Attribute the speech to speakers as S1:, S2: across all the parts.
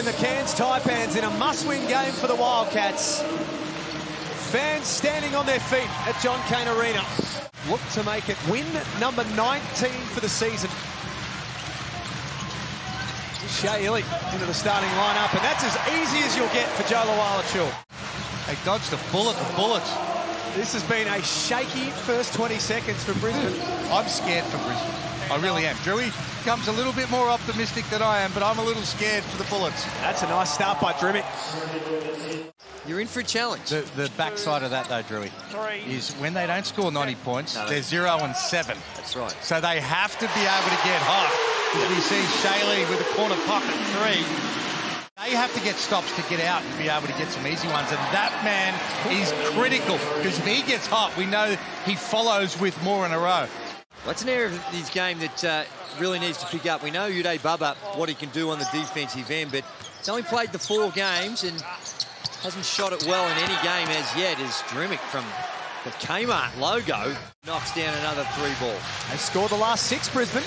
S1: the Cairns Taipans in a must-win game for the Wildcats. Fans standing on their feet at John Cain Arena. Look to make it win number 19 for the season. Shea Illy into the starting lineup, and that's as easy as you'll get for Joe Luala-Chul.
S2: They dodged the bullets.
S1: This has been a shaky first 20 seconds for Brisbane.
S2: I'm scared for Brisbane. I really am. Drewy comes a little bit more optimistic than I am, but I'm a little scared for the Bullets.
S1: That's a nice start by Drimmick.
S3: You're in for a challenge.
S2: The backside of that, though, Drewy, is when they don't score 90 points, they're 0-7.
S3: That's right.
S2: So they have to be able to get hot. As we see Shaley with a corner pocket three. They have to get stops to get out and be able to get some easy ones. And that man is critical, because if he gets hot, we know he follows with more in a row.
S3: That's an area of his game that really needs to pick up. We know Uday Bubba, what he can do on the defensive end, but he's only played the 4 games and hasn't shot it well in any game as yet, as Drimmick from the Kmart logo knocks down another 3 ball.
S1: They scored the last 6, Brisbane.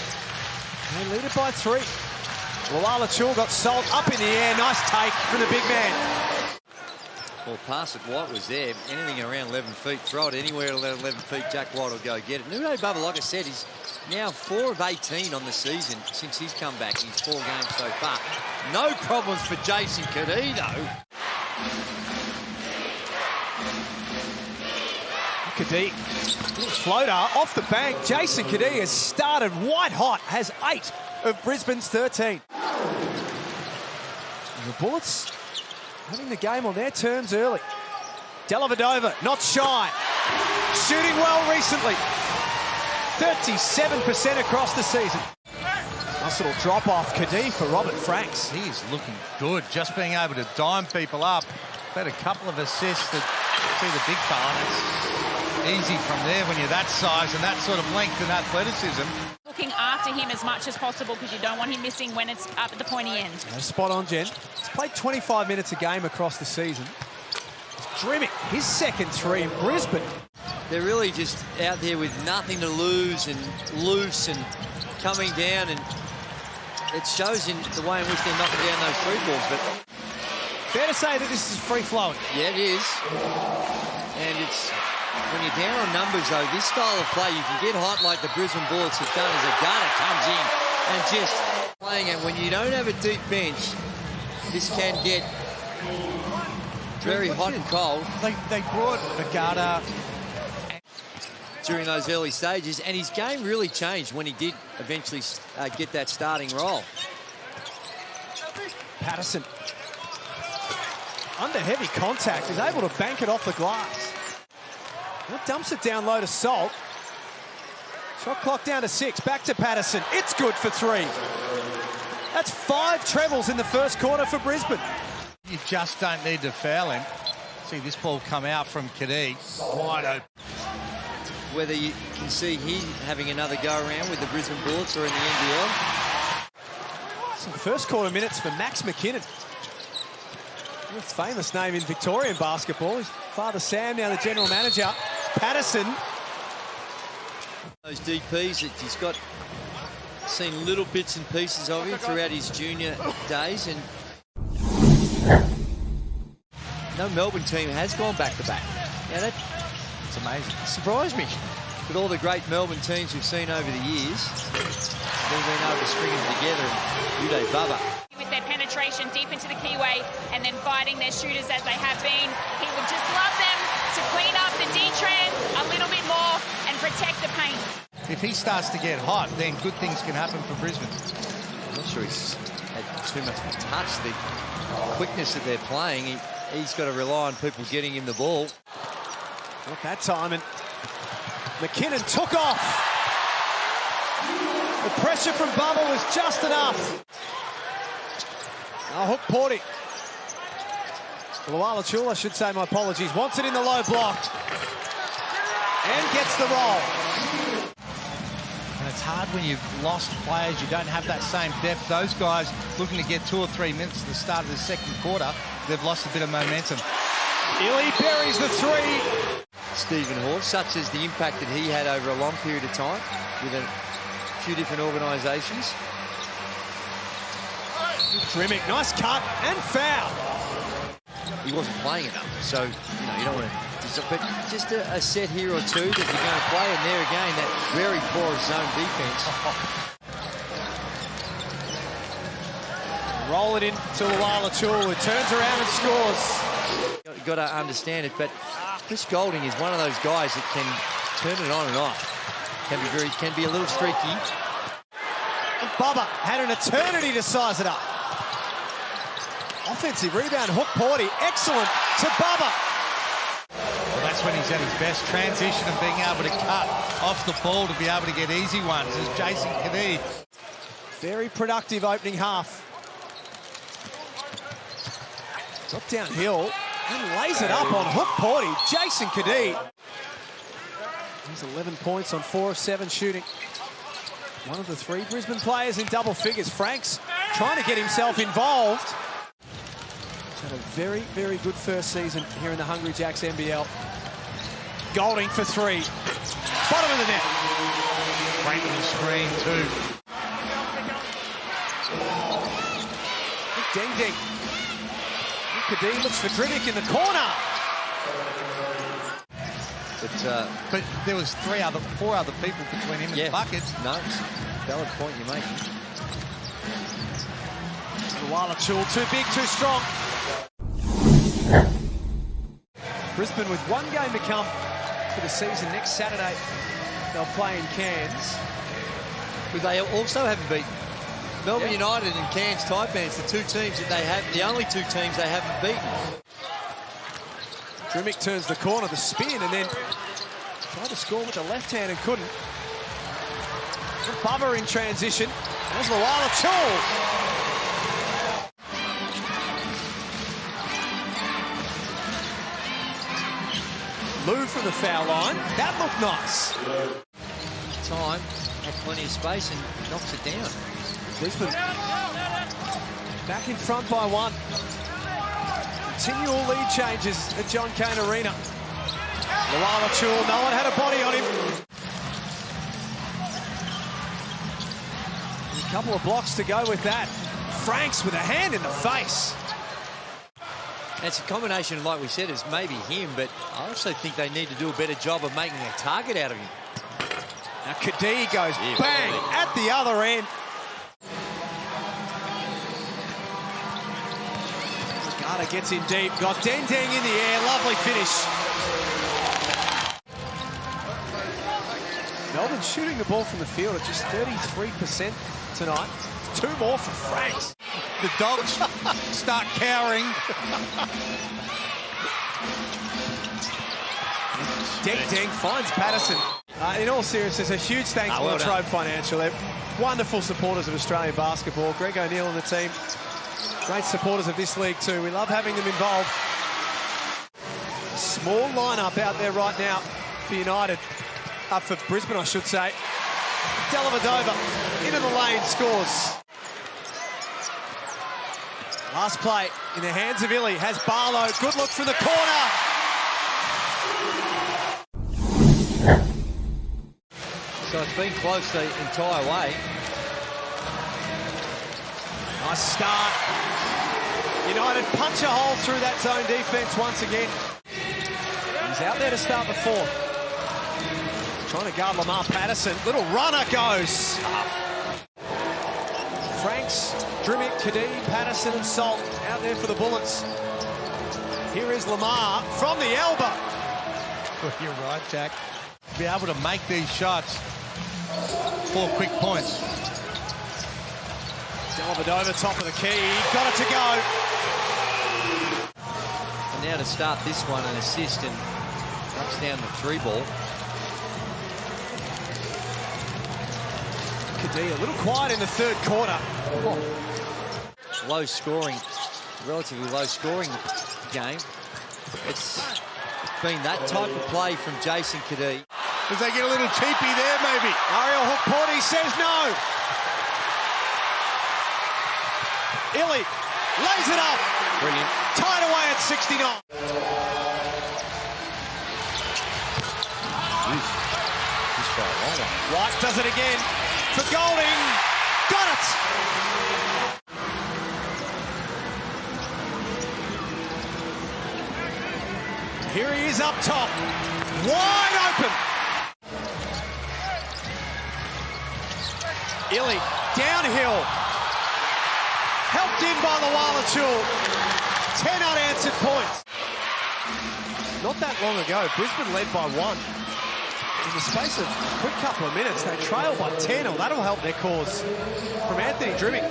S1: They lead it by 3. Luala-Chul got Salt up in the air. Nice take from the big man.
S3: Well, pass it, White was there. Anything around 11 feet, throw it anywhere at 11 feet, Jack White will go get it. Uday Bubba, like I said, he's now 4 of 18 on the season since he's come back. He's 4 games so far. No problems for Jason Kadee, though.
S1: Kadee, floater off the bank. Jason Kadee has started white hot, has 8 of Brisbane's 13. And the Bullets having the game on their terms early. Dellavedova, not shy. Shooting well recently. 37% across the season. Nice little drop off, Kadee for Robert Franks.
S2: He is looking good, just being able to dime people up. Had a couple of assists that see the big fella. It's easy from there when you're that size and that sort of length and athleticism.
S4: Looking after him as much as possible, because you don't want him missing when it's up at the pointy end.
S1: Spot on, Jen. He's played 25 minutes a game across the season. Drimmick, his second 3 in Brisbane.
S3: They're really just out there with nothing to lose and loose and coming down, and it shows in the way in which they're knocking down those 3 balls. But
S1: fair to say that this is free-flowing.
S3: yeah, it is. And it's when you're down on numbers, though, this style of play, you can get hot like the Brisbane Bullets have done as a gunner comes in and just playing it. When you don't have a deep bench, this can get very hot and cold.
S2: They brought Agata
S3: during those early stages, and his game really changed when he did eventually get that starting role.
S1: Patterson, under heavy contact, is able to bank it off the glass. Well, dumps it down low to Salt. Shot clock down to 6. Back to Patterson. It's good for 3. That's 5 trebles in the first quarter for Brisbane.
S2: You just don't need to foul him. See this ball come out from Kadee. Wide open.
S3: Whether you can see he having another go around with the Brisbane Bullets or in the NBL.
S1: Some first quarter minutes for Max McKinnon. A famous name in Victorian basketball. His father Sam, now the general manager. Patterson.
S3: Those DPs that he's got, seen little bits and pieces of him throughout his junior days, and no Melbourne team has gone back-to-back. Now that's amazing. Surprised me. With all the great Melbourne teams we've seen over the years, they've been able to string them together. And Uday Bubba,
S4: With their penetration deep into the keyway and then fighting their shooters as they have been, he would just love them to clean up the D-trans a little bit more and protect the paint.
S2: If he starts to get hot, then good things can happen for Brisbane.
S3: I'm not sure he's had too much of a touch. The quickness that they're playing, he's got to rely on people getting him the ball.
S1: Not that time, and McKinnon took off. The pressure from Bubba was just enough. Hook Porty. Luala-Chul, I should say, my apologies. Wants it in the low block. And gets the roll.
S2: And it's hard when you've lost players, you don't have that same depth. Those guys looking to get 2 or 3 minutes at the start of the second quarter, they've lost a bit of momentum.
S1: Illy buries the 3.
S3: Stephen Hall, such as the impact that he had over a long period of time with a few different organisations.
S1: Drimmick, nice cut and foul.
S3: He wasn't playing enough, so you don't want to. But just a set here or two that you're going to play, and there again, that very poor zone defense.
S1: Roll it in to Luala-Chul, who turns around and scores.
S3: You've got to understand it, but Chris Goulding is one of those guys that can turn it on and off. Can be a little streaky.
S1: And Bubba had an eternity to size it up. Offensive rebound, Hook Porty, excellent to Bubba.
S2: Well, that's when he's at his best. Transition and being able to cut off the ball to be able to get easy ones is Jason Kadee.
S1: Very productive opening half. Drop downhill and lays it up on Hook Porty. Jason Kadee. He's 11 points on 4 of 7 shooting. One of the 3 Brisbane players in double figures. Frank's trying to get himself involved. He's had a very, very good first season here in the Hungry Jacks NBL. Goulding for 3. Bottom of the net.
S2: Breaking the screen too.
S1: Ding ding. Kadee looks for Drimmick in the corner.
S2: But there was 4 other people between him and the bucket.
S3: No, it's a valid point you're making.
S1: Luala-Chul, too big, too strong. Brisbane with 1 game to come for the season. Next Saturday, they'll play in Cairns.
S3: But they also haven't beaten Melbourne United and Cairns Taipans, the 2 teams that they have, the only 2 teams they haven't beaten.
S1: Drimmick turns the corner, the spin, and then tried to score with the left hand and couldn't. Bubba in transition. There's Luala-Chul. Lou from the foul line. That looked nice.
S3: Time, had plenty of space and knocks it down.
S1: Brisbane back in front by 1. Continual lead changes at John Cain Arena. Luala-Chul, no one had a body on him. A couple of blocks to go with that. Franks with a hand in the face.
S3: And it's a combination, like we said, is maybe him, but I also think they need to do a better job of making a target out of him.
S1: Now Kadee goes bang at the other end. Carter gets in deep, got Dendeng in the air, lovely finish. Melbourne shooting the ball from the field at just 33% tonight. 2 more for Franks.
S2: The dogs start cowering.
S1: Deng finds Patterson. In all seriousness, a huge thanks to Latrobe Financial. They're wonderful supporters of Australian basketball. Greg O'Neill and the team, great supporters of this league too. We love having them involved. Small lineup out there right now for United. For Brisbane, I should say. Dellavedova into the lane, scores. Last play in the hands of Illy. Has Barlow. Good look from the corner.
S3: So it's been close the entire way.
S1: Nice start. United punch a hole through that zone defense once again. He's out there to start the 4th. Trying to guard Lamar Patterson. Little runner goes. Franks, Drimmick, Kadee, Patterson and Salt out there for the Bullets. Here is Lamar from the elbow.
S2: Well, you're right, Jack. Be able to make these shots. 4 quick points.
S1: Dellavedova, top of the key. Got it to go.
S3: And now to start this one, an assist and knocks down the 3 ball.
S1: Kadee a little quiet in the 3rd quarter.
S3: Low scoring, relatively low scoring game. It's been that type of play from Jason Kadee.
S2: Does they get a little cheapy there, maybe?
S1: Ariel Hook Porty says no. Illy lays it up.
S3: Brilliant.
S1: Tied away at 69. White does it again for Goulding. Got it. Here he is up top. Wide open. Illy, downhill. Helped in by Lawala. 10 unanswered points. Not that long ago, Brisbane led by 1. In the space of a quick couple of minutes, they trail by 10. Oh, that'll help their cause. From Anthony Drimming.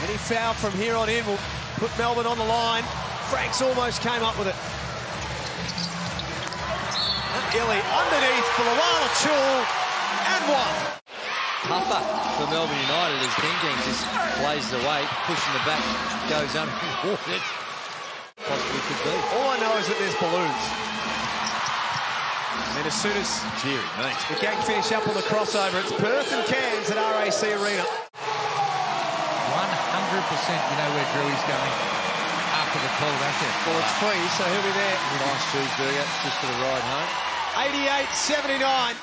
S1: Any foul from here on in will put Melbourne on the line. Franks almost came up with it. Illy underneath for Lawala and 1.
S3: Tougher for Melbourne United as King just plays the weight, pushing the back, goes unrewarded. Possibly could be.
S1: All I know is that there's balloons. And as soon as the gang finish up on the crossover, it's Perth and Cairns at RAC Arena.
S2: 100% you know where Drewy's going after the call, don't you?
S1: Well, it's free, so he'll be there.
S3: Nice cheeseburger just for the ride home.
S1: 88-79.